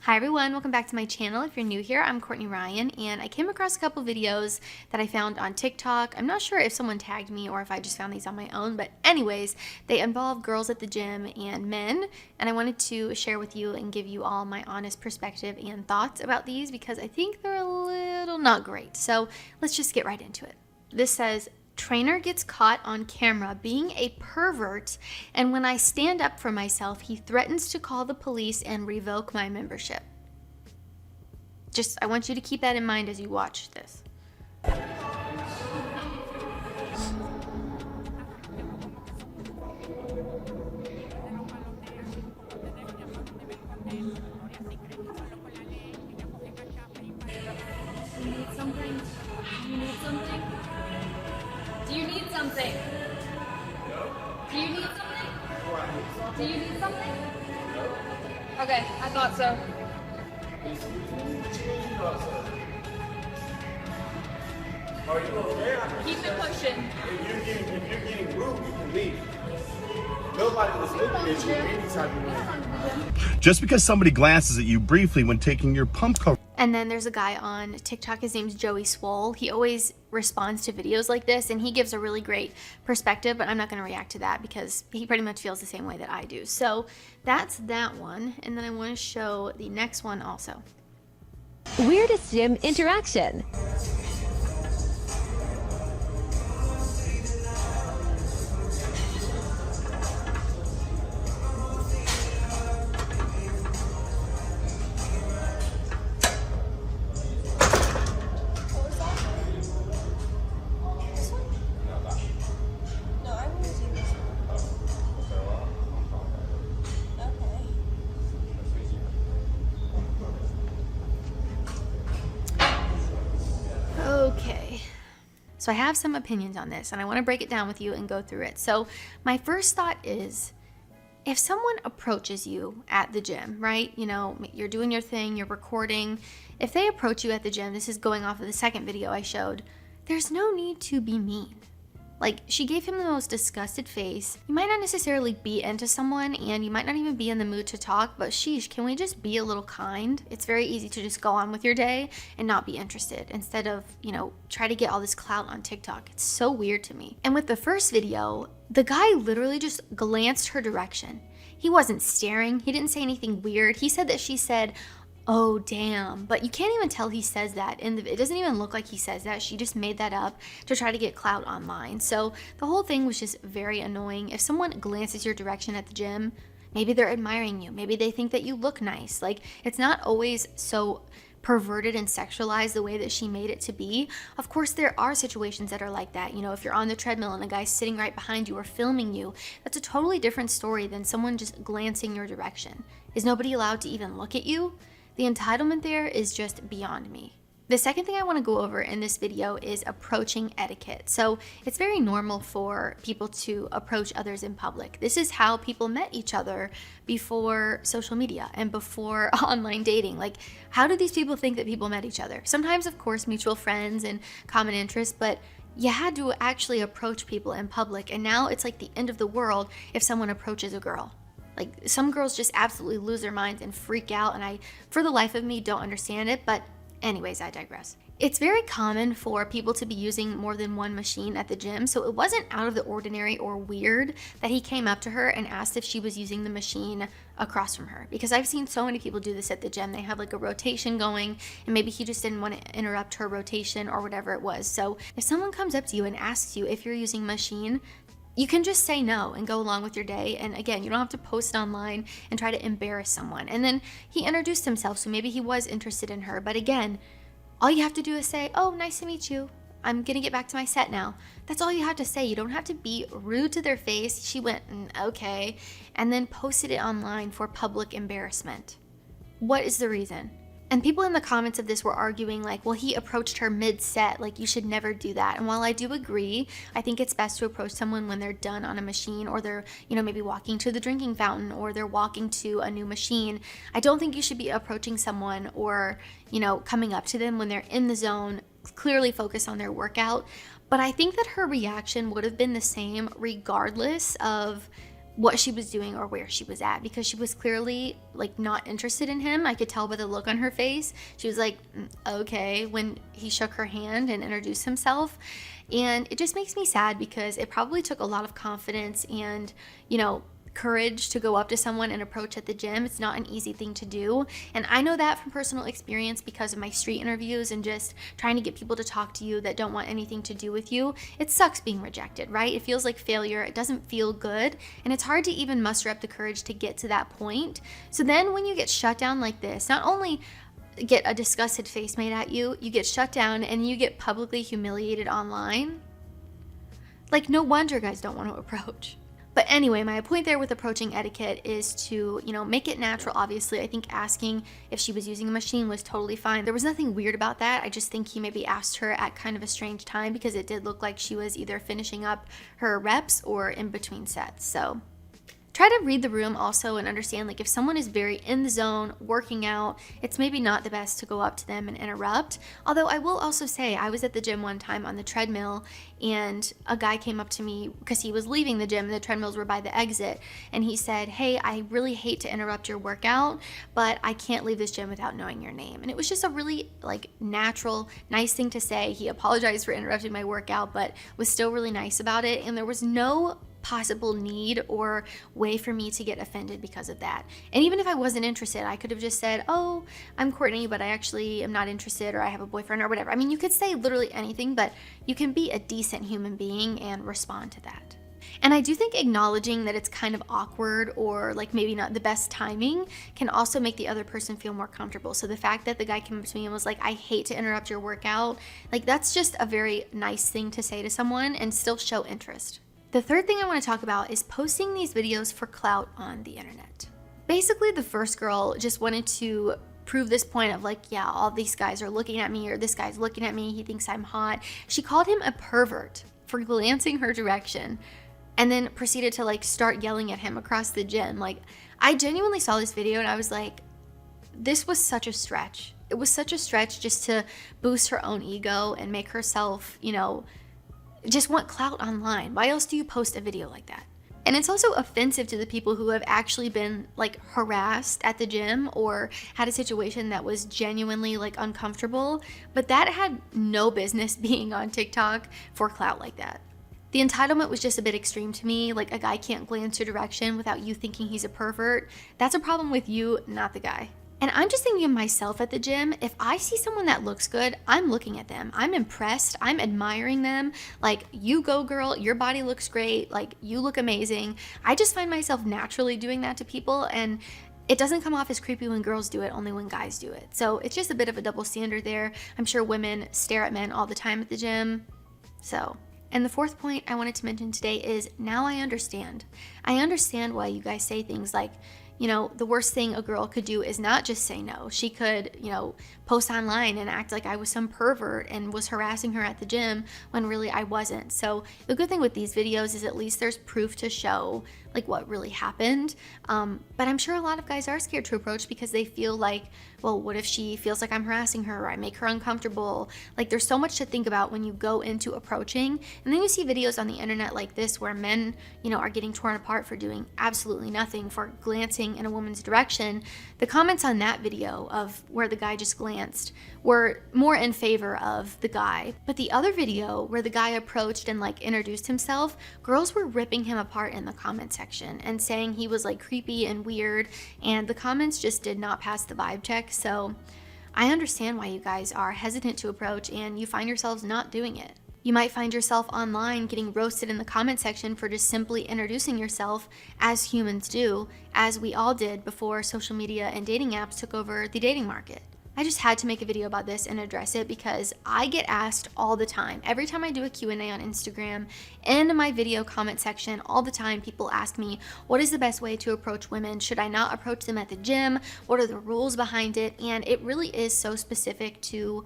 Hi everyone, welcome back to my channel. If you're new here, I'm Courtney Ryan, and I came across a couple videos that I found on TikTok. I'm not sure if someone tagged me or if I just found these on my own, but anyways, they involve girls at the gym and men, and I wanted to share with you and give you all my honest perspective and thoughts about these because I think they're a little not great. So let's just get right into it. This says, trainer gets caught on camera being a pervert, and when I stand up for myself, he threatens to call the police and revoke my membership. I want you to keep that in mind as you watch this. You need something? You need something? Do you need something? Do you need something? Do you need something? Okay, I thought so. Are you okay? Keep it pushing. If you're getting rude, you can leave. Nobody was looking at you any type of way. Just because somebody glances at you briefly when taking your pump cover. And then there's a guy on TikTok, his name's Joey Swole. He always responds to videos like this and he gives a really great perspective, but I'm not gonna react to that because he pretty much feels the same way that I do. So that's that one. And then I wanna show the next one also. Weirdest gym interaction. Okay, so I have some opinions on this and I want to break it down with you and go through it. So my first thought is, if someone approaches you at the gym, right? You know, you're doing your thing, you're recording. If they approach you at the gym, this is going off of the second video I showed, there's no need to be mean. Like, she gave him the most disgusted face. You might not necessarily be into someone and you might not even be in the mood to talk, but sheesh, can we just be a little kind? It's very easy to just go on with your day and not be interested instead of, try to get all this clout on TikTok. It's so weird to me. And with the first video, the guy literally just glanced her direction. He wasn't staring. He didn't say anything weird. He said that she said, "Oh, damn." But you can't even tell he says that. It doesn't even look like he says that. She just made that up to try to get clout online. So the whole thing was just very annoying. If someone glances your direction at the gym, maybe they're admiring you. Maybe they think that you look nice. Like, it's not always so perverted and sexualized the way that she made it to be. Of course, there are situations that are like that. If you're on the treadmill and a guy's sitting right behind you or filming you, that's a totally different story than someone just glancing your direction. Is nobody allowed to even look at you? The entitlement there is just beyond me. The second thing I want to go over in this video is approaching etiquette. So it's very normal for people to approach others in public. This is how people met each other before social media and before online dating. Like, how do these people think that people met each other? Sometimes, of course, mutual friends and common interests, but you had to actually approach people in public. And now it's like the end of the world if someone approaches a girl. Like, some girls just absolutely lose their minds and freak out, and I, for the life of me, don't understand it, but anyways, I digress. It's very common for people to be using more than one machine at the gym, so it wasn't out of the ordinary or weird that he came up to her and asked if she was using the machine across from her, because I've seen so many people do this at the gym. They have like a rotation going, and maybe he just didn't want to interrupt her rotation or whatever it was. So if someone comes up to you and asks you if you're using a machine, you can just say no and go along with your day. And again, you don't have to post it online and try to embarrass someone. And then he introduced himself, so maybe he was interested in her. But again, all you have to do is say, "Oh, nice to meet you. I'm gonna get back to my set now." That's all you have to say. You don't have to be rude to their face. She went, "Okay," and then posted it online for public embarrassment. What is the reason? And people in the comments of this were arguing like, well, he approached her mid-set, like you should never do that. And while I do agree, I think it's best to approach someone when they're done on a machine, or they're, maybe walking to the drinking fountain, or they're walking to a new machine. I don't think you should be approaching someone or, coming up to them when they're in the zone, clearly focused on their workout. But I think that her reaction would have been the same regardless of what she was doing or where she was at, because she was clearly like not interested in him. I could tell by the look on her face. She was like, okay, when he shook her hand and introduced himself. And it just makes me sad because it probably took a lot of confidence and, you know, courage to go up to someone and approach at the gym. It's not an easy thing to do. And I know that from personal experience because of my street interviews and just trying to get people to talk to you that don't want anything to do with you. It sucks being rejected, right? It feels like failure. It doesn't feel good. And it's hard to even muster up the courage to get to that point. So then when you get shut down like this, not only get a disgusted face made at you, you get shut down and you get publicly humiliated online. Like, no wonder guys don't want to approach. But anyway, my point there with approaching etiquette is to, you know, make it natural. Obviously, I think asking if she was using a machine was totally fine. There was nothing weird about that. I just think he maybe asked her at kind of a strange time because it did look like she was either finishing up her reps or in between sets. So try to read the room also and understand, like, if someone is very in the zone, working out, it's maybe not the best to go up to them and interrupt. Although I will also say, I was at the gym one time on the treadmill and a guy came up to me because he was leaving the gym and the treadmills were by the exit. And he said, hey, I really hate to interrupt your workout, but I can't leave this gym without knowing your name. And it was just a really like natural, nice thing to say. He apologized for interrupting my workout, but was still really nice about it. And there was no possible need or way for me to get offended because of that. And even if I wasn't interested, I could have just said, oh, I'm Courtney, but I actually am not interested, or I have a boyfriend, or whatever. I mean, you could say literally anything, but you can be a decent human being and respond to that. And I do think acknowledging that it's kind of awkward or like maybe not the best timing can also make the other person feel more comfortable. So the fact that the guy came up to me and was like, I hate to interrupt your workout, like that's just a very nice thing to say to someone and still show interest. The third thing I want to talk about is posting these videos for clout on the internet. Basically, the first girl just wanted to prove this point of like, yeah, all these guys are looking at me, or this guy's looking at me, he thinks I'm hot. She called him a pervert for glancing her direction and then proceeded to like start yelling at him across the gym. Like, I genuinely saw this video and I was like, this was such a stretch. It was such a stretch just to boost her own ego and make herself, you know, just want clout online. Why else do you post a video like that? And it's also offensive to the people who have actually been like harassed at the gym or had a situation that was genuinely like uncomfortable, but that had no business being on TikTok for clout like that. The entitlement was just a bit extreme to me. Like, a guy can't glance your direction without you thinking he's a pervert. That's a problem with you, not the guy. And I'm just thinking of myself at the gym. If I see someone that looks good, I'm looking at them. I'm impressed. I'm admiring them. Like, you go, girl. Your body looks great. Like, you look amazing. I just find myself naturally doing that to people. And it doesn't come off as creepy when girls do it, only when guys do it. So it's just a bit of a double standard there. I'm sure women stare at men all the time at the gym. So, and the fourth point I wanted to mention today is now I understand. I understand why you guys say things like, you know, the worst thing a girl could do is not just say no. She could, you know, post online and act like I was some pervert and was harassing her at the gym when really I wasn't. So the good thing with these videos is at least there's proof to show like what really happened. But I'm sure a lot of guys are scared to approach because they feel like, well, what if she feels like I'm harassing her or I make her uncomfortable? Like, there's so much to think about when you go into approaching. And then you see videos on the internet like this where men, you know, are getting torn apart for doing absolutely nothing, for glancing in a woman's direction. The comments on that video of where the guy just glanced were more in favor of the guy. But the other video where the guy approached and like introduced himself, girls were ripping him apart in the comment section and saying he was like creepy and weird, and the comments just did not pass the vibe check. So I understand why you guys are hesitant to approach and you find yourselves not doing it. You might find yourself online getting roasted in the comment section for just simply introducing yourself, as humans do, as we all did before social media and dating apps took over the dating market. I just had to make a video about this and address it because I get asked all the time. Every time I do a Q&A on Instagram, in my video comment section, all the time people ask me, what is the best way to approach women? Should I not approach them at the gym? What are the rules behind it? And it really is so specific to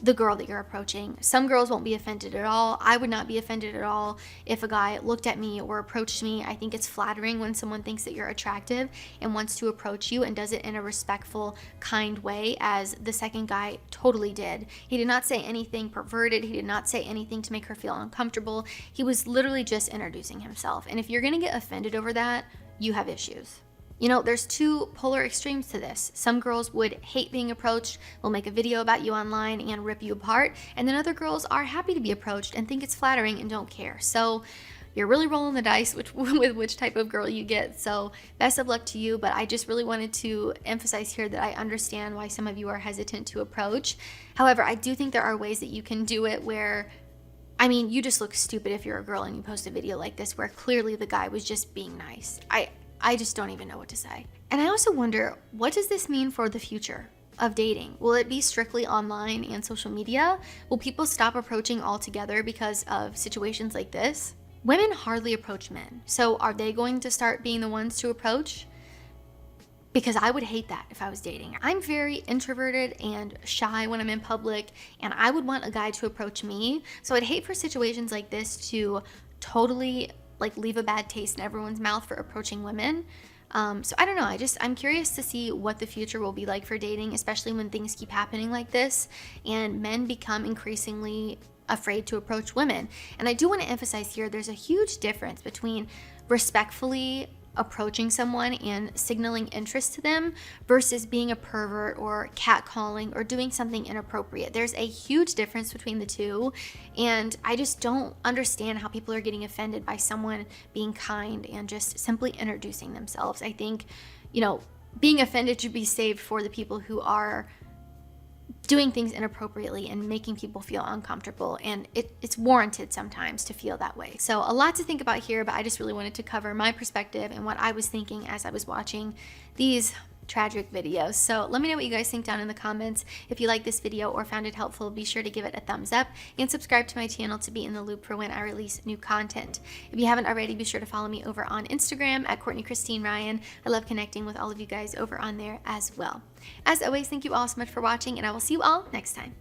the girl that you're approaching. Some girls won't be offended at all. I would not be offended at all if a guy looked at me or approached me. I think it's flattering when someone thinks that you're attractive and wants to approach you and does it in a respectful, kind way, as the second guy totally did. He did not say anything perverted. He did not say anything to make her feel uncomfortable. He was literally just introducing himself. And if you're gonna get offended over that, you have issues. You know, there's two polar extremes to this. Some girls would hate being approached, will make a video about you online and rip you apart, and then other girls are happy to be approached and think it's flattering and don't care. So you're really rolling the dice with which type of girl you get. So best of luck to you, but I just really wanted to emphasize here that I understand why some of you are hesitant to approach. However, I do think there are ways that you can do it where, I mean, you just look stupid if you're a girl and you post a video like this where clearly the guy was just being nice. I just don't even know what to say. And I also wonder, what does this mean for the future of dating? Will it be strictly online and social media? Will people stop approaching altogether because of situations like this? Women hardly approach men. So are they going to start being the ones to approach? Because I would hate that if I was dating. I'm very introverted and shy when I'm in public, and I would want a guy to approach me. So I'd hate for situations like this to totally leave a bad taste in everyone's mouth for approaching women. So I don't know, I'm curious to see what the future will be like for dating, especially when things keep happening like this and men become increasingly afraid to approach women. And I do want to emphasize here, there's a huge difference between respectfully approaching someone and signaling interest to them versus being a pervert or catcalling or doing something inappropriate. There's a huge difference between the two, and I just don't understand how people are getting offended by someone being kind and just simply introducing themselves. I think, you know, being offended should be saved for the people who are doing things inappropriately and making people feel uncomfortable, and it's warranted sometimes to feel that way. So a lot to think about here, but I just really wanted to cover my perspective and what I was thinking as I was watching these tragic videos. So let me know what you guys think down in the comments. If you like this video or found it helpful, be sure to give it a thumbs up and subscribe to my channel to be in the loop for when I release new content. If you haven't already, be sure to follow me over on Instagram at Courtney Christine Ryan. I love connecting with all of you guys over on there as well. As always, thank you all so much for watching, and I will see you all next time.